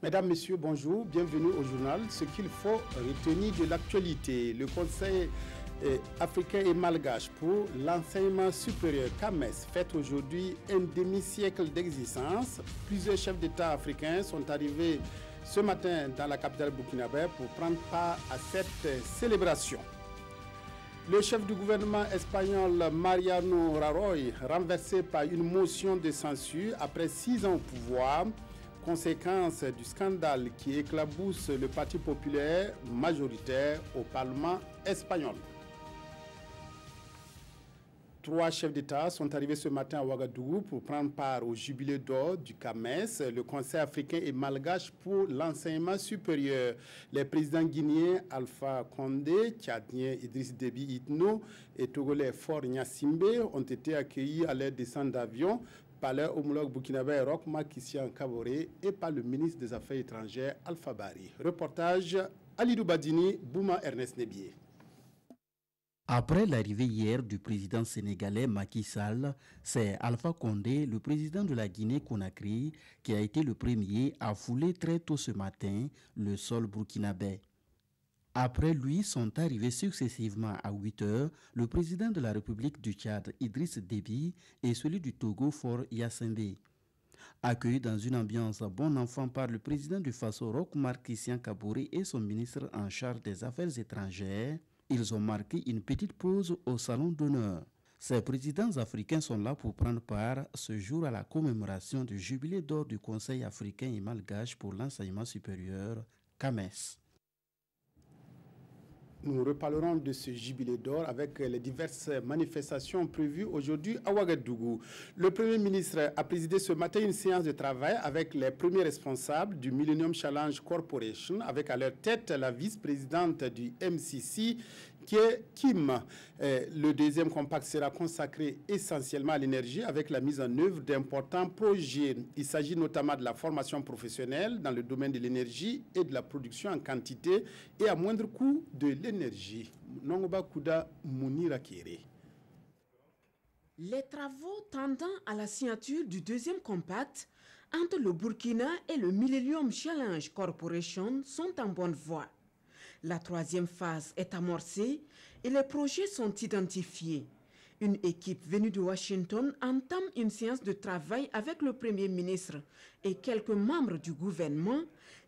Mesdames, Messieurs, bonjour, bienvenue au journal. Ce qu'il faut retenir de l'actualité, le Conseil africain et malgache pour l'enseignement supérieur CAMES fête aujourd'hui un demi-siècle d'existence. Plusieurs chefs d'État africains sont arrivés ce matin dans la capitale burkinabé pour prendre part à cette célébration. Le chef du gouvernement espagnol Mariano Rajoy, renversé par une motion de censure après 6 ans au pouvoir, conséquence du scandale qui éclabousse le Parti populaire majoritaire au Parlement espagnol. 3 chefs d'État sont arrivés ce matin à Ouagadougou pour prendre part au jubilé d'or du CAMES, le Conseil africain et malgache pour l'enseignement supérieur. Les présidents guinéens Alpha Condé, tchadien Idriss Déby Itno et togolais Faure Gnassingbé ont été accueillis à leur descente d'avion par leur homologue burkinabé Roch-Marc Christian Kaboré et par le ministre des Affaires étrangères Alpha Bari. Reportage Alidou Badini, Bouma Ernest Nebié. Après l'arrivée hier du président sénégalais Macky Sall, c'est Alpha Condé, le président de la Guinée-Conakry, qui a été le premier à fouler très tôt ce matin le sol burkinabé. Après lui sont arrivés successivement à 8 heures le président de la République du Tchad Idriss Déby et celui du Togo Faure Gnassingbé. Accueillis dans une ambiance bon enfant par le président du Faso Roch-Marc Christian Kaboré et son ministre en charge des Affaires étrangères, ils ont marqué une petite pause au salon d'honneur. Ces présidents africains sont là pour prendre part ce jour à la commémoration du jubilé d'or du Conseil africain et malgache pour l'enseignement supérieur, CAMES. Nous reparlerons de ce jubilé d'or avec les diverses manifestations prévues aujourd'hui à Ouagadougou. Le Premier ministre a présidé ce matin une séance de travail avec les premiers responsables du Millennium Challenge Corporation, avec à leur tête la vice-présidente du MCC, qui est Kim. Le deuxième compact sera consacré essentiellement à l'énergie avec la mise en œuvre d'importants projets. Il s'agit notamment de la formation professionnelle dans le domaine de l'énergie et de la production en quantité et à moindre coût de l'énergie. Nongoba Kouda Mounira Kéré. Les travaux tendant à la signature du deuxième compact entre le Burkina et le Millennium Challenge Corporation sont en bonne voie. La troisième phase est amorcée et les projets sont identifiés. Une équipe venue de Washington entame une séance de travail avec le Premier ministre et quelques membres du gouvernement.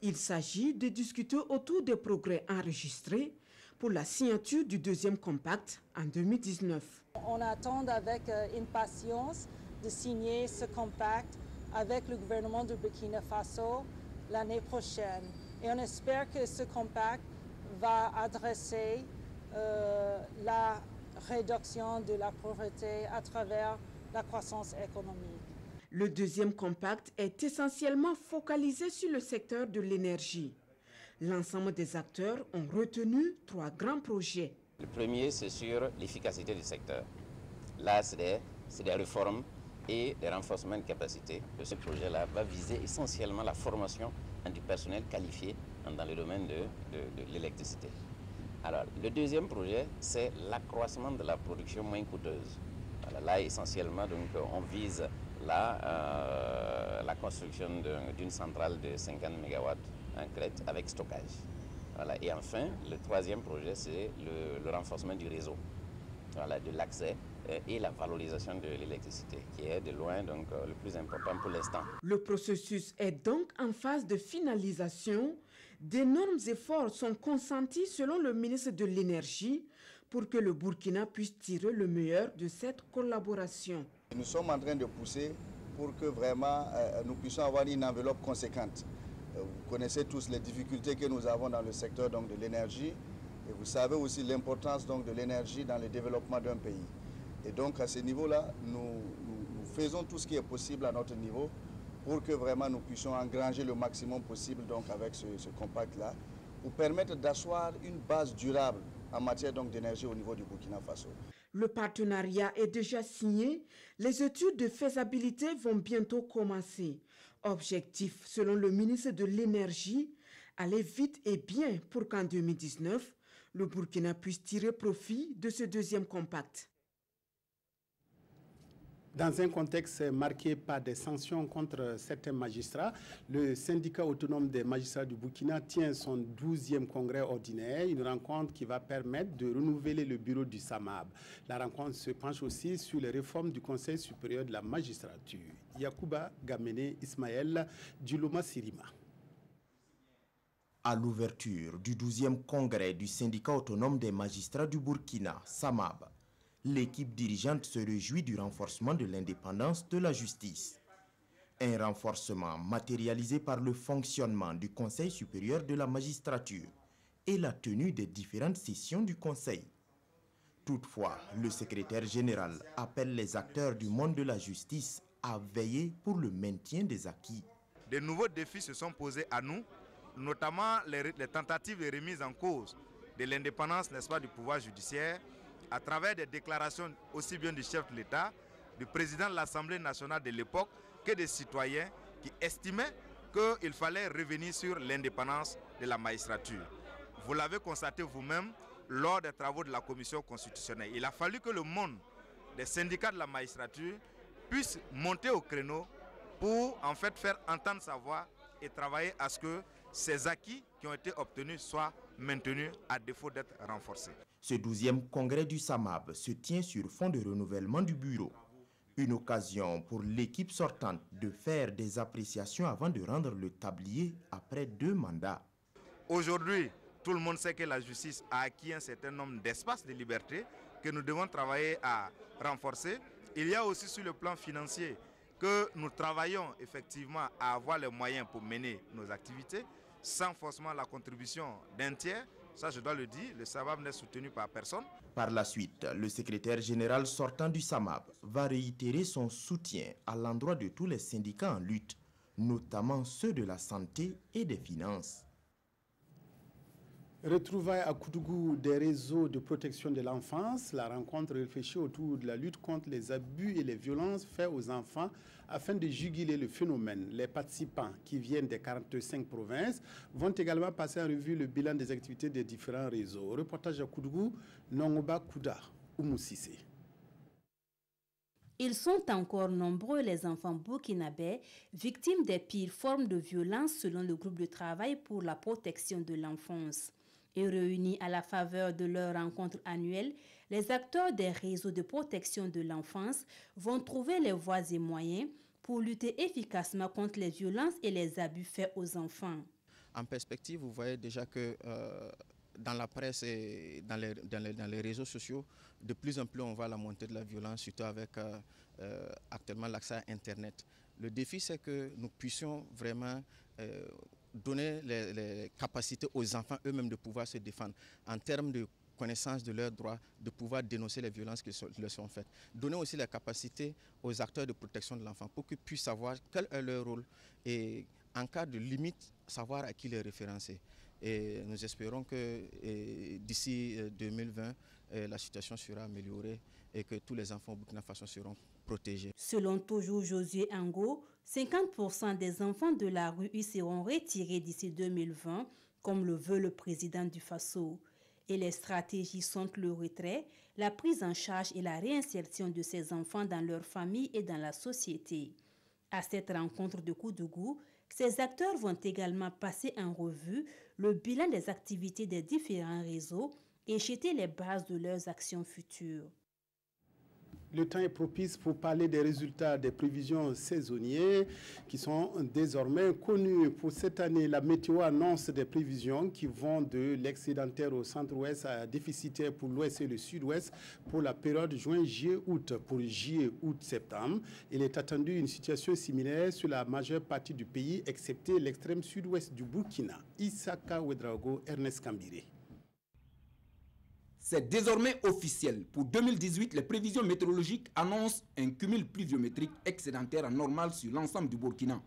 Il s'agit de discuter autour des progrès enregistrés pour la signature du deuxième compact en 2019. On attend avec impatience de signer ce compact avec le gouvernement du Burkina Faso l'année prochaine. Et on espère que ce compact va adresser la réduction de la pauvreté à travers la croissance économique. Le deuxième compact est essentiellement focalisé sur le secteur de l'énergie. L'ensemble des acteurs ont retenu 3 grands projets. Le premier, c'est sur l'efficacité du secteur. Là, c'est des réformes et des renforcements de capacités. Ce projet-là va viser essentiellement la formation du personnel qualifié dans le domaine de l'électricité. Alors, le deuxième projet, c'est l'accroissement de la production moins coûteuse. Voilà, là, essentiellement, donc, on vise la construction d'une centrale de 50 MW en Crète avec stockage. Voilà. Et enfin, le troisième projet, c'est le renforcement du réseau, voilà, de l'accès et la valorisation de l'électricité, qui est de loin donc, le plus important pour l'instant. Le processus est donc en phase de finalisation. D'énormes efforts sont consentis selon le ministre de l'Énergie pour que le Burkina puisse tirer le meilleur de cette collaboration. Nous sommes en train de pousser pour que vraiment nous puissions avoir une enveloppe conséquente. Vous connaissez tous les difficultés que nous avons dans le secteur donc, de l'énergie et vous savez aussi l'importance donc, de l'énergie dans le développement d'un pays. Et donc à ce niveau-là, nous faisons tout ce qui est possible à notre niveau pour que vraiment nous puissions engranger le maximum possible donc, avec ce compact-là, pour permettre d'asseoir une base durable en matière d'énergie au niveau du Burkina Faso. Le partenariat est déjà signé. Les études de faisabilité vont bientôt commencer. Objectif, selon le ministre de l'Énergie, aller vite et bien pour qu'en 2019, le Burkina puisse tirer profit de ce deuxième compact. Dans un contexte marqué par des sanctions contre certains magistrats, le syndicat autonome des magistrats du Burkina tient son 12e congrès ordinaire, une rencontre qui va permettre de renouveler le bureau du SAMAB. La rencontre se penche aussi sur les réformes du Conseil supérieur de la magistrature. Yacouba Gamene Ismaël du Loma Sirima. À l'ouverture du 12e congrès du syndicat autonome des magistrats du Burkina, SAMAB, l'équipe dirigeante se réjouit du renforcement de l'indépendance de la justice. Un renforcement matérialisé par le fonctionnement du Conseil supérieur de la magistrature et la tenue des différentes sessions du Conseil. Toutefois, le secrétaire général appelle les acteurs du monde de la justice à veiller pour le maintien des acquis. De nouveaux défis se sont posés à nous, notamment les tentatives de remise en cause de l'indépendance, n'est-ce pas, du pouvoir judiciaire, à travers des déclarations aussi bien du chef de l'État, du président de l'Assemblée nationale de l'époque, que des citoyens qui estimaient qu'il fallait revenir sur l'indépendance de la magistrature. Vous l'avez constaté vous-même lors des travaux de la commission constitutionnelle. Il a fallu que le monde des syndicats de la magistrature puisse monter au créneau pour en fait faire entendre sa voix et travailler à ce que ces acquis qui ont été obtenus soient maintenus à défaut d'être renforcés. Ce 12e congrès du SAMAB se tient sur fond de renouvellement du bureau. Une occasion pour l'équipe sortante de faire des appréciations avant de rendre le tablier après 2 mandats. Aujourd'hui, tout le monde sait que la justice a acquis un certain nombre d'espaces de liberté que nous devons travailler à renforcer. Il y a aussi sur le plan financier que nous travaillons effectivement à avoir les moyens pour mener nos activités sans forcément la contribution d'un tiers. Ça, je dois le dire, le SAMAB n'est soutenu par personne. Par la suite, le secrétaire général sortant du SAMAB va réitérer son soutien à l'endroit de tous les syndicats en lutte, notamment ceux de la santé et des finances. Retrouvailles à Koudougou des réseaux de protection de l'enfance. La rencontre réfléchit autour de la lutte contre les abus et les violences faits aux enfants afin de juguler le phénomène. Les participants qui viennent des 45 provinces vont également passer en revue le bilan des activités des différents réseaux. Reportage à Koudougou, Nongoba Kouda, Oumoussissé. Ils sont encore nombreux, les enfants burkinabés, victimes des pires formes de violence selon le groupe de travail pour la protection de l'enfance. Et réunis à la faveur de leur rencontre annuelle, les acteurs des réseaux de protection de l'enfance vont trouver les voies et moyens pour lutter efficacement contre les violences et les abus faits aux enfants. En perspective, vous voyez déjà que dans la presse et dans les réseaux sociaux, de plus en plus on voit la montée de la violence, surtout avec actuellement l'accès à Internet. Le défi, c'est que nous puissions vraiment donner les capacités aux enfants eux-mêmes de pouvoir se défendre en termes de connaissance de leurs droits, de pouvoir dénoncer les violences qui leur sont faites. Donner aussi la capacité aux acteurs de protection de l'enfant pour qu'ils puissent savoir quel est leur rôle et en cas de limite, savoir à qui les référencer. Et nous espérons que d'ici 2020, la situation sera améliorée et que tous les enfants au Burkina Faso seront protégés. Selon toujours Josué Ango, 50% des enfants de la rue y seront retirés d'ici 2020, comme le veut le président du Faso. Et les stratégies sont le retrait, la prise en charge et la réinsertion de ces enfants dans leur famille et dans la société. À cette rencontre de Koudougou, ces acteurs vont également passer en revue le bilan des activités des différents réseaux et jeter les bases de leurs actions futures. Le temps est propice pour parler des résultats des prévisions saisonnières qui sont désormais connus. Pour cette année, la météo annonce des prévisions qui vont de l'excédentaire au centre-ouest à déficitaire pour l'ouest et le sud-ouest pour la période juin-juillet-août. Pour juillet-août-septembre, il est attendu une situation similaire sur la majeure partie du pays, excepté l'extrême sud-ouest du Burkina. Isaka Ouedraogo, Ernest Kambiré. C'est désormais officiel. Pour 2018, les prévisions météorologiques annoncent un cumul pluviométrique excédentaire anormal sur l'ensemble du Burkina.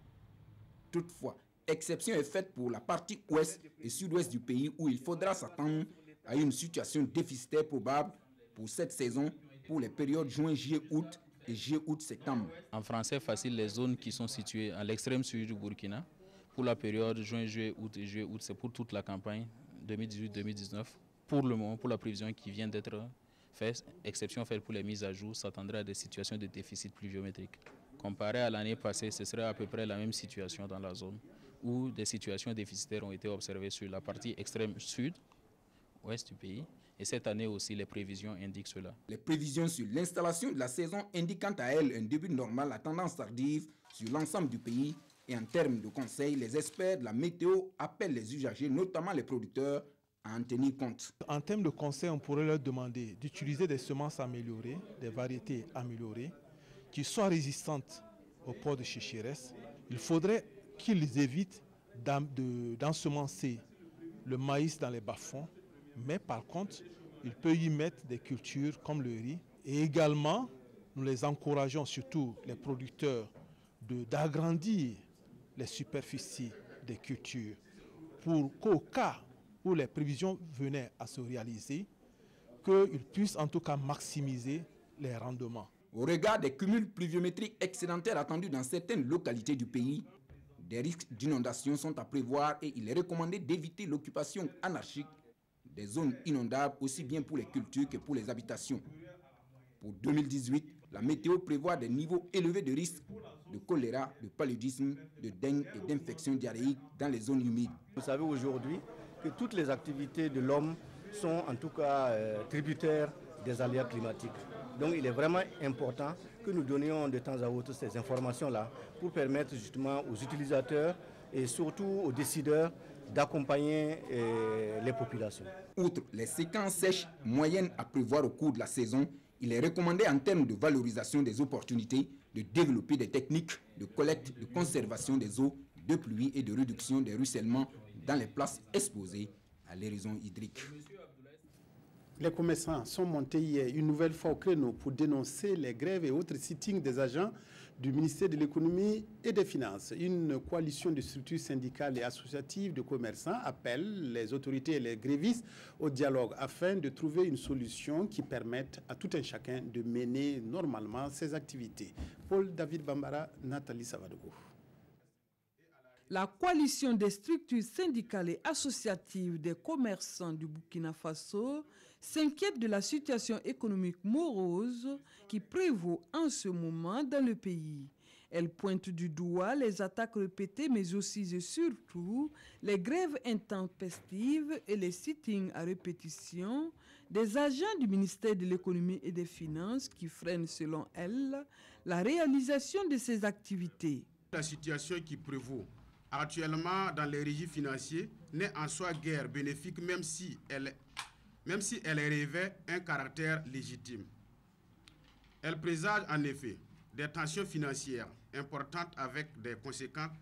Toutefois, exception est faite pour la partie ouest et sud-ouest du pays où il faudra s'attendre à une situation déficitaire probable pour cette saison pour les périodes juin, juillet, août et juillet, août, septembre. En français facile, les zones qui sont situées à l'extrême sud du Burkina pour la période juin, juillet, août et juillet, août, c'est pour toute la campagne 2018-2019. Pour le moment, pour la prévision qui vient d'être exception faite pour les mises à jour, s'attendrait à des situations de déficit pluviométrique. Comparé à l'année passée, ce serait à peu près la même situation dans la zone, où des situations déficitaires ont été observées sur la partie extrême sud, ouest du pays. Et cette année aussi, les prévisions indiquent cela. Les prévisions sur l'installation de la saison indiquent quant à elles un début normal à tendance tardive sur l'ensemble du pays. Et en termes de conseils, les experts de la météo appellent les usagers, notamment les producteurs, à en tenir compte. En termes de conseils, on pourrait leur demander d'utiliser des semences améliorées, des variétés améliorées, qui soient résistantes au port de sécheresse. Il faudrait qu'ils évitent d'ensemencer le maïs dans les bas-fonds, mais par contre, il peut y mettre des cultures comme le riz. Et également, nous les encourageons, surtout les producteurs, d'agrandir les superficies des cultures pour qu'au cas où les prévisions venaient à se réaliser, qu'ils puissent en tout cas maximiser les rendements. Au regard des cumuls pluviométriques excédentaires attendus dans certaines localités du pays, des risques d'inondation sont à prévoir et il est recommandé d'éviter l'occupation anarchique des zones inondables aussi bien pour les cultures que pour les habitations. Pour 2018, la météo prévoit des niveaux élevés de risque de choléra, de paludisme, de dengue et d'infections diarrhéiques dans les zones humides. Vous savez aujourd'hui que toutes les activités de l'homme sont en tout cas tributaires des aléas climatiques. Donc il est vraiment important que nous donnions de temps à autre ces informations-là pour permettre justement aux utilisateurs et surtout aux décideurs d'accompagner les populations. Outre les séquences sèches moyennes à prévoir au cours de la saison, il est recommandé en termes de valorisation des opportunités de développer des techniques de collecte, de conservation des eaux de pluie et de réduction des ruissellements dans les places exposées à l'érosion hydrique. Les commerçants sont montés hier une nouvelle fois au créneau pour dénoncer les grèves et autres sittings des agents du ministère de l'économie et des finances. Une coalition de structures syndicales et associatives de commerçants appelle les autorités et les grévistes au dialogue afin de trouver une solution qui permette à tout un chacun de mener normalement ses activités. Paul David Bambara, Nathalie Savadogo. La coalition des structures syndicales et associatives des commerçants du Burkina Faso s'inquiète de la situation économique morose qui prévaut en ce moment dans le pays. Elle pointe du doigt les attaques répétées, mais aussi et surtout les grèves intempestives et les sittings à répétition des agents du ministère de l'économie et des finances qui freinent, selon elle, la réalisation de ces activités. La situation qui prévaut actuellement dans les régimes financiers n'est en soi guère bénéfique, même si elle revêt un caractère légitime. Elle présage en effet des tensions financières importantes avec des conséquences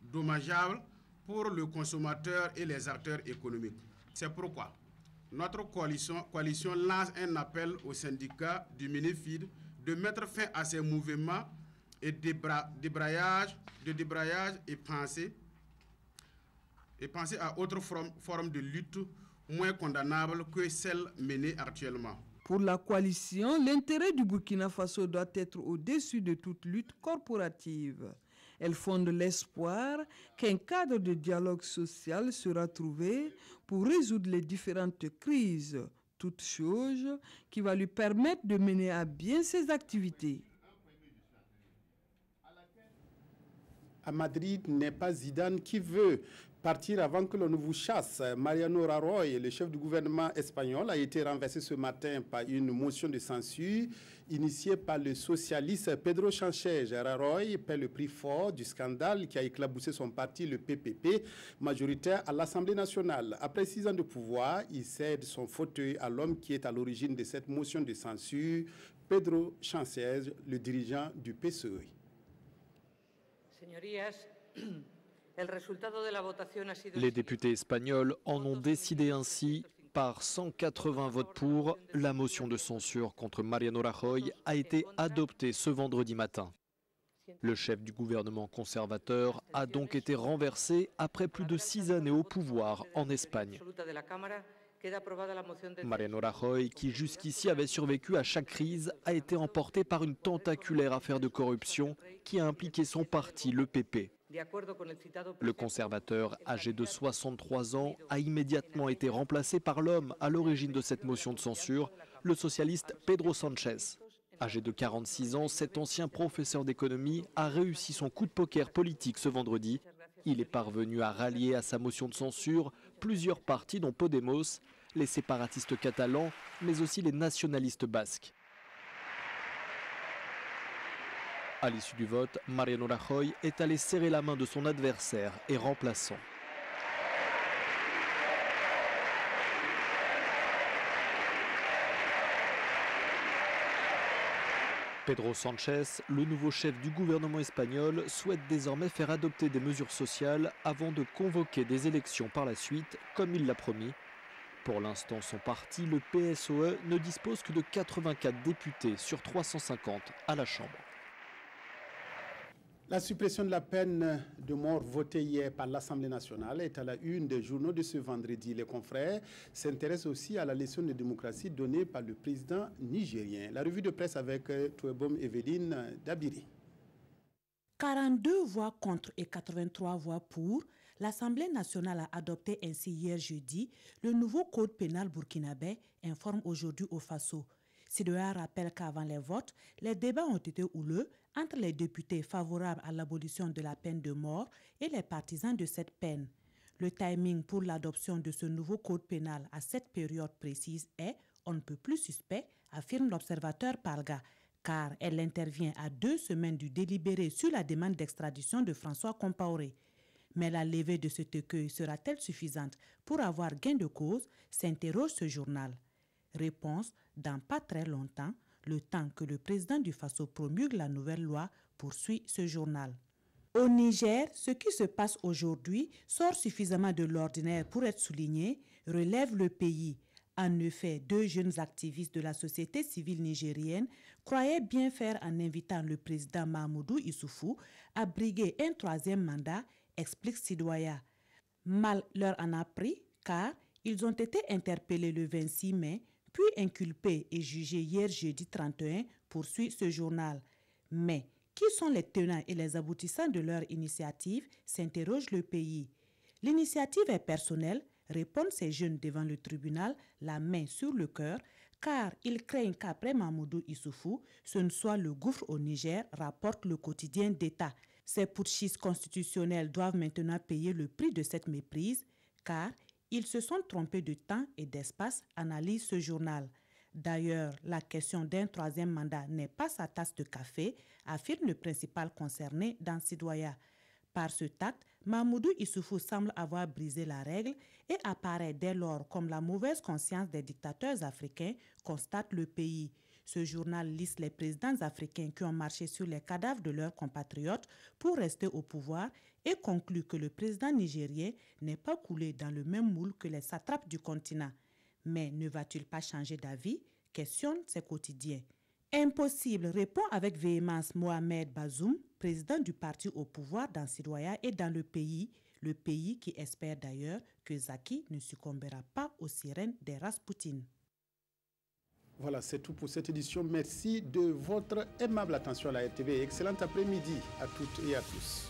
dommageables pour le consommateur et les acteurs économiques. C'est pourquoi notre coalition lance un appel aux syndicats du Minefid de mettre fin à ces mouvements et débrayage et penser à autre forme de lutte moins condamnable que celle menée actuellement. Pour la coalition, l'intérêt du Burkina Faso doit être au-dessus de toute lutte corporative. Elle fonde l'espoir qu'un cadre de dialogue social sera trouvé pour résoudre les différentes crises, toute chose qui va lui permettre de mener à bien ses activités. À Madrid, n'est pas Zidane qui veut partir avant que l'on ne vous chasse. Mariano Rajoy, le chef du gouvernement espagnol, a été renversé ce matin par une motion de censure initiée par le socialiste Pedro Sánchez. Rajoy paie le prix fort du scandale qui a éclaboussé son parti, le PPP, majoritaire à l'Assemblée nationale. Après 6 ans de pouvoir, il cède son fauteuil à l'homme qui est à l'origine de cette motion de censure, Pedro Sánchez, le dirigeant du PSOE. Les députés espagnols en ont décidé ainsi. Par 180 votes pour, la motion de censure contre Mariano Rajoy a été adoptée ce vendredi matin. Le chef du gouvernement conservateur a donc été renversé après plus de 6 années au pouvoir en Espagne. Mariano Rajoy, qui jusqu'ici avait survécu à chaque crise, a été emporté par une tentaculaire affaire de corruption qui a impliqué son parti, le PP. Le conservateur, âgé de 63 ans, a immédiatement été remplacé par l'homme à l'origine de cette motion de censure, le socialiste Pedro Sanchez. Âgé de 46 ans, cet ancien professeur d'économie a réussi son coup de poker politique ce vendredi. Il est parvenu à rallier à sa motion de censure plusieurs partis dont Podemos, les séparatistes catalans, mais aussi les nationalistes basques. À l'issue du vote, Mariano Rajoy est allé serrer la main de son adversaire et remplaçant. Pedro Sanchez, le nouveau chef du gouvernement espagnol, souhaite désormais faire adopter des mesures sociales avant de convoquer des élections par la suite, comme il l'a promis. Pour l'instant, son parti, le PSOE, ne dispose que de 84 députés sur 350 à la Chambre. La suppression de la peine de mort votée hier par l'Assemblée nationale est à la une des journaux de ce vendredi. Les confrères s'intéressent aussi à la leçon de démocratie donnée par le président nigérien. La revue de presse avec Touebom Evelyne Dabiri. 42 voix contre et 83 voix pour, l'Assemblée nationale a adopté ainsi hier jeudi le nouveau code pénal burkinabé, informe aujourd'hui au Faso. CEDEAO rappelle qu'avant les votes, les débats ont été houleux entre les députés favorables à l'abolition de la peine de mort et les partisans de cette peine. Le timing pour l'adoption de ce nouveau code pénal à cette période précise est on ne peut plus suspect, affirme l'observateur Palga, car elle intervient à 2 semaines du délibéré sur la demande d'extradition de François Compaoré. Mais la levée de cet écueil sera-t-elle suffisante pour avoir gain de cause, s'interroge ce journal. Réponse dans pas très longtemps, le temps que le président du Faso promulgue la nouvelle loi, poursuit ce journal. Au Niger, ce qui se passe aujourd'hui sort suffisamment de l'ordinaire pour être souligné, relève le pays. En effet, 2 jeunes activistes de la société civile nigérienne croyaient bien faire en invitant le président Mahamadou Issoufou à briguer un 3e mandat, explique Sidoya. Mal leur en a pris car ils ont été interpellés le 26 mai, puis inculpés et jugés hier jeudi 31, poursuit ce journal. Mais qui sont les tenants et les aboutissants de leur initiative, s'interroge le pays. L'initiative est personnelle, répondent ces jeunes devant le tribunal, la main sur le cœur, car ils craignent qu'après Mahamadou Issoufou, ce ne soit le gouffre au Niger, rapporte le quotidien d'État. Ces putschistes constitutionnels doivent maintenant payer le prix de cette méprise, car ils se sont trompés de temps et d'espace, analyse ce journal. D'ailleurs, la question d'un 3e mandat n'est pas sa tasse de café, affirme le principal concerné dans Sidoya. Par ce tact, Mahamadou Issoufou semble avoir brisé la règle et apparaît dès lors comme la mauvaise conscience des dictateurs africains, constate le pays. Ce journal liste les présidents africains qui ont marché sur les cadavres de leurs compatriotes pour rester au pouvoir et conclut que le président nigérien n'est pas coulé dans le même moule que les satrapes du continent. Mais ne va-t-il pas changer d'avis? Questionne ses quotidiens. Impossible, répond avec véhémence Mohamed Bazoum, président du parti au pouvoir dans Sidoya et dans le pays qui espère d'ailleurs que Zaki ne succombera pas aux sirènes des Raspoutines. Voilà, c'est tout pour cette édition. Merci de votre aimable attention à la RTV. Excellent après-midi à toutes et à tous.